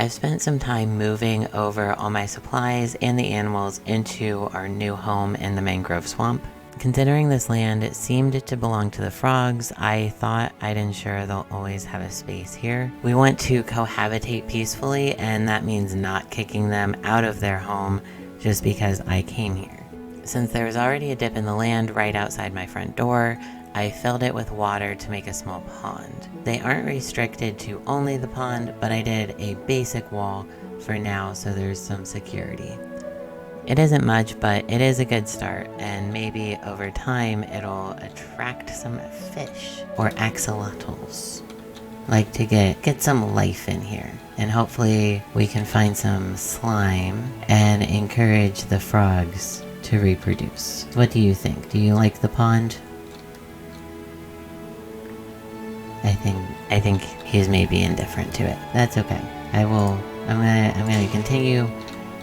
I've spent some time moving over all my supplies and the animals into our new home in the mangrove swamp. Considering this land seemed to belong to the frogs, I thought I'd ensure they'll always have a space here. We want to cohabitate peacefully, and that means not kicking them out of their home just because I came here. Since there was already a dip in the land right outside my front door, I filled it with water to make a small pond. They aren't restricted to only the pond, but I did a basic wall for now so there's some security. It isn't much, but it is a good start, and maybe over time it'll attract some fish or axolotls. Like to get some life in here, and hopefully we can find some slime and encourage the frogs to reproduce. What do you think? Do you like the pond? I think he's maybe indifferent to it. That's okay. I'm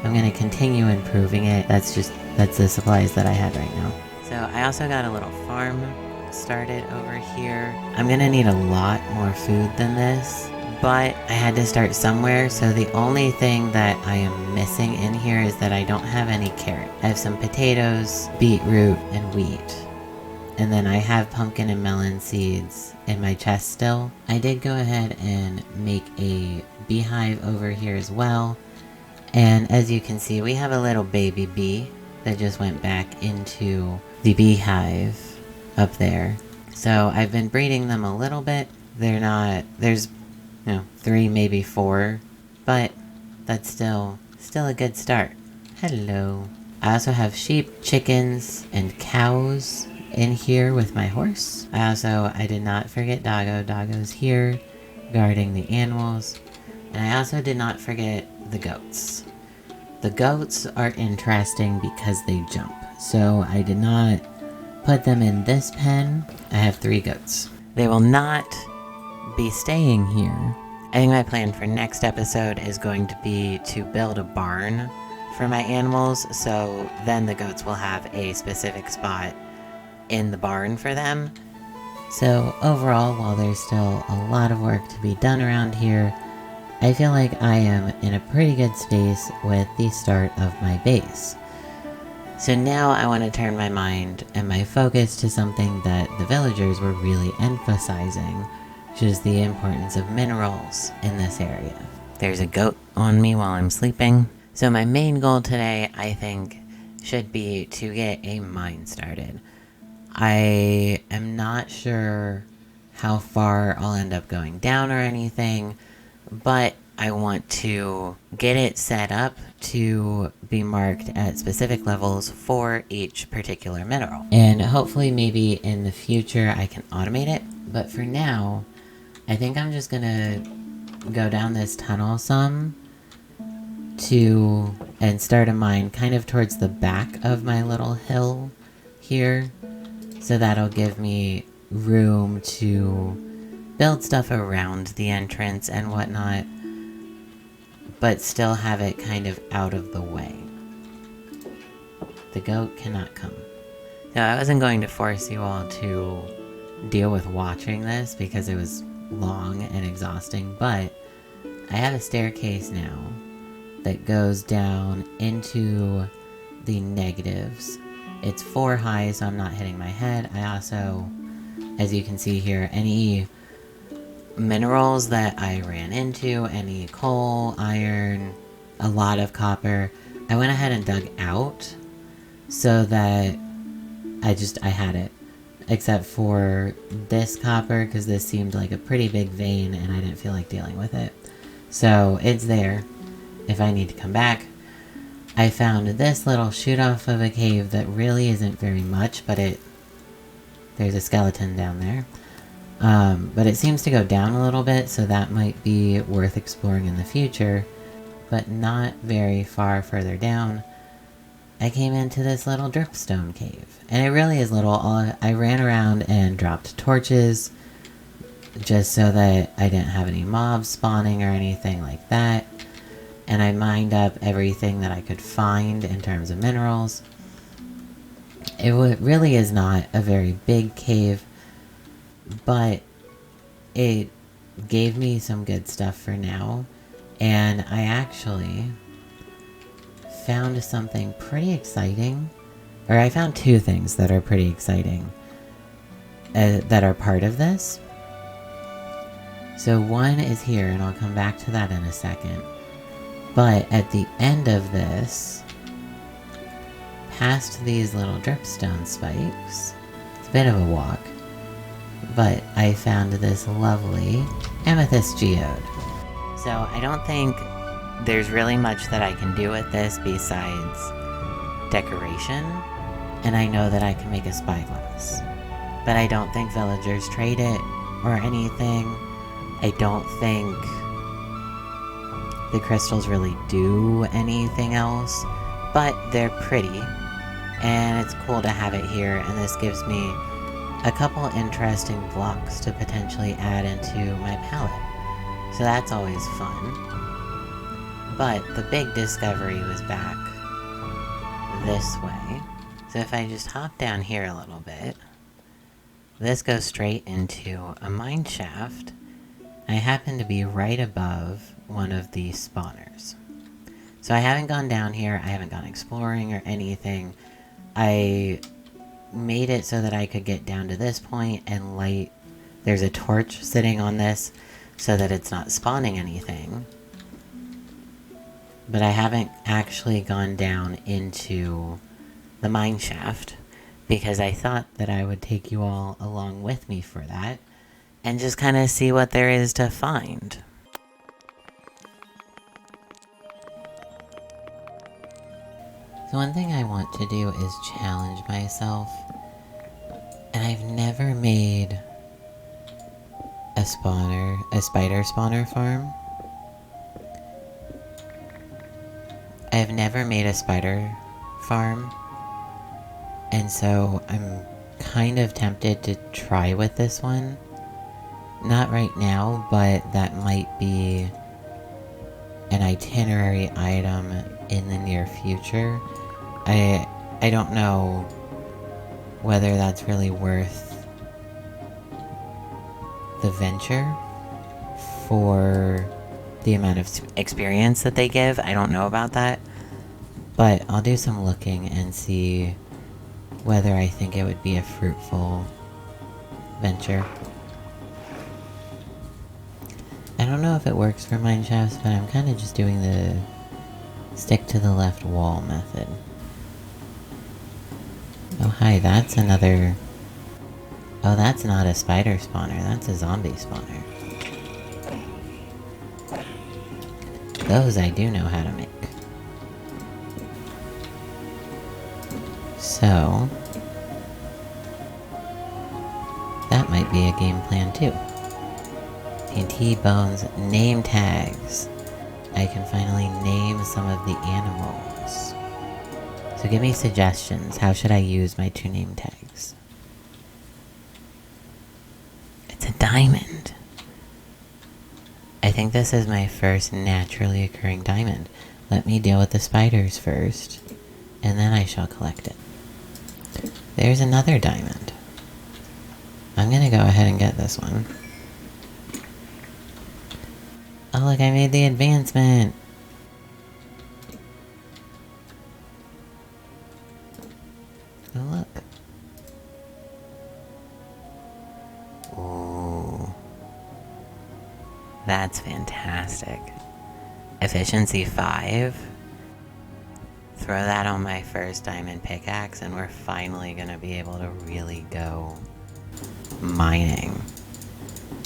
gonna continue improving it. That's the supplies that I had right now. So I also got a little farm started over here. I'm gonna need a lot more food than this, but I had to start somewhere, so the only thing that I am missing in here is that I don't have any carrot. I have some potatoes, beetroot, and wheat. And then I have pumpkin and melon seeds in my chest still. I did go ahead and make a beehive over here as well. And as you can see, we have a little baby bee that just went back into the beehive up there. So I've been breeding them a little bit. There's 3, maybe 4, but that's still a good start. Hello. I also have sheep, chickens, and cows in here with my horse. I did not forget Doggo. Doggo's here guarding the animals. And I also did not forget the goats. The goats are interesting because they jump. So I did not put them in this pen. I have 3 goats. They will not be staying here. I think my plan for next episode is going to be to build a barn for my animals, so then the goats will have a specific spot in the barn for them. So overall, while there's still a lot of work to be done around here, I feel like I am in a pretty good space with the start of my base. So now I want to turn my mind and my focus to something that the villagers were really emphasizing, which is the importance of minerals in this area. There's a goat on me while I'm sleeping. So my main goal today, I think, should be to get a mine started. I am not sure how far I'll end up going down or anything, but I want to get it set up to be marked at specific levels for each particular mineral. And hopefully maybe in the future I can automate it, but for now, I think I'm just gonna go down this tunnel some and start a mine kind of towards the back of my little hill here. So that'll give me room to build stuff around the entrance and whatnot, but still have it kind of out of the way. The goat cannot come. So I wasn't going to force you all to deal with watching this because it was long and exhausting, but I have a staircase now that goes down into the negatives. It's 4 high, so I'm not hitting my head. I also, as you can see here, any minerals that I ran into, any coal, iron, a lot of copper, I went ahead and dug out so that I had it. Except for this copper, because this seemed like a pretty big vein and I didn't feel like dealing with it. So it's there if I need to come back. I found this little shoot off of a cave that really isn't very much, but there's a skeleton down there. But it seems to go down a little bit, so that might be worth exploring in the future. But not very far further down, I came into this little dripstone cave. And it really is little. I ran around and dropped torches just so that I didn't have any mobs spawning or anything like that. And I mined up everything that I could find in terms of minerals. It really is not a very big cave, but it gave me some good stuff for now. And I actually found something pretty exciting. Or I found two things that are pretty exciting that are part of this. So one is here, and I'll come back to that in a second. But at the end of this, past these little dripstone spikes, it's a bit of a walk, but I found this lovely amethyst geode. So I don't think there's really much that I can do with this besides decoration, and I know that I can make a spyglass. But I don't think villagers trade it or anything. I don't think the crystals really do anything else, but they're pretty, and it's cool to have it here, and this gives me a couple interesting blocks to potentially add into my palette. So that's always fun. But the big discovery was back this way. So if I just hop down here a little bit, this goes straight into a mine shaft. I happen to be right above one of these spawners. So I haven't gone down here, I haven't gone exploring or anything. I made it so that I could get down to this point and light. There's a torch sitting on this so that it's not spawning anything. But I haven't actually gone down into the mine shaft because I thought that I would take you all along with me for that and just kind of see what there is to find. So one thing I want to do is challenge myself, and I've never made a spider spawner farm. I've never made a spider farm, and so I'm kind of tempted to try with this one. Not right now, but that might be an itinerary item in the near future. I don't know whether that's really worth the venture for the amount of experience that they give. I don't know about that, but I'll do some looking and see whether I think it would be a fruitful venture. I don't know if it works for mine shafts, but I'm kind of just doing the stick to the left wall method. Oh hi, that's another... Oh, that's not a spider spawner, that's a zombie spawner. Those I do know how to make. So... that might be a game plan too. TNT bones, name tags. I can finally name some of the animals. So give me suggestions. How should I use my 2 name tags? It's a diamond. I think this is my first naturally occurring diamond. Let me deal with the spiders first, and then I shall collect it. There's another diamond. I'm gonna go ahead and get this one. Oh look, I made the advancement! Oh look. Ooh. That's fantastic. Efficiency 5. Throw that on my first diamond pickaxe and we're finally gonna be able to really go mining.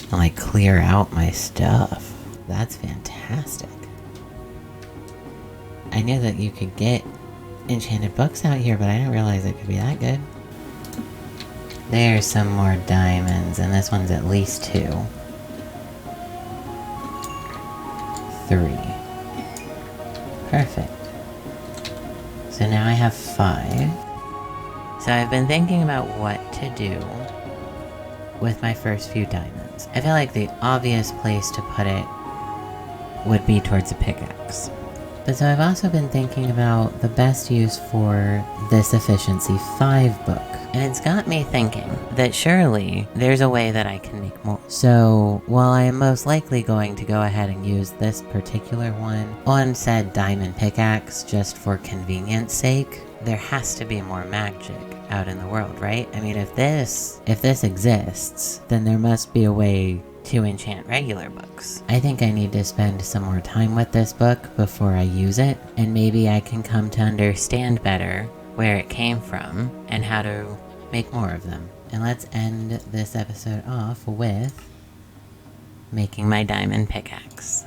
And like clear out my stuff. That's fantastic. I knew that you could get enchanted books out here, but I didn't realize it could be that good. There's some more diamonds, and this one's at least 2. 3. Perfect. So now I have 5. So I've been thinking about what to do with my first few diamonds. I feel like the obvious place to put it would be towards a pickaxe. But so I've also been thinking about the best use for this Efficiency 5 book. And it's got me thinking that surely there's a way that I can make more. So while I am most likely going to go ahead and use this particular one on said diamond pickaxe just for convenience sake, there has to be more magic out in the world, right? I mean, if this exists, then there must be a way to enchant regular books. I think I need to spend some more time with this book before I use it, and maybe I can come to understand better where it came from and how to make more of them. And let's end this episode off with making my diamond pickaxe.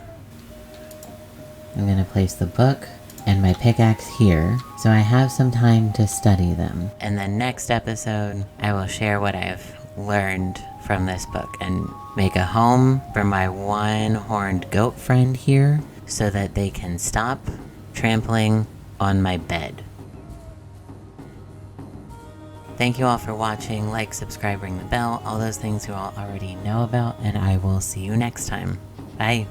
I'm gonna place the book and my pickaxe here, so I have some time to study them. And then next episode, I will share what I've learned from this book and make a home for my one-horned goat friend here so that they can stop trampling on my bed. Thank you all for watching. Like, subscribe, ring the bell, all those things you all already know about, and I will see you next time. Bye.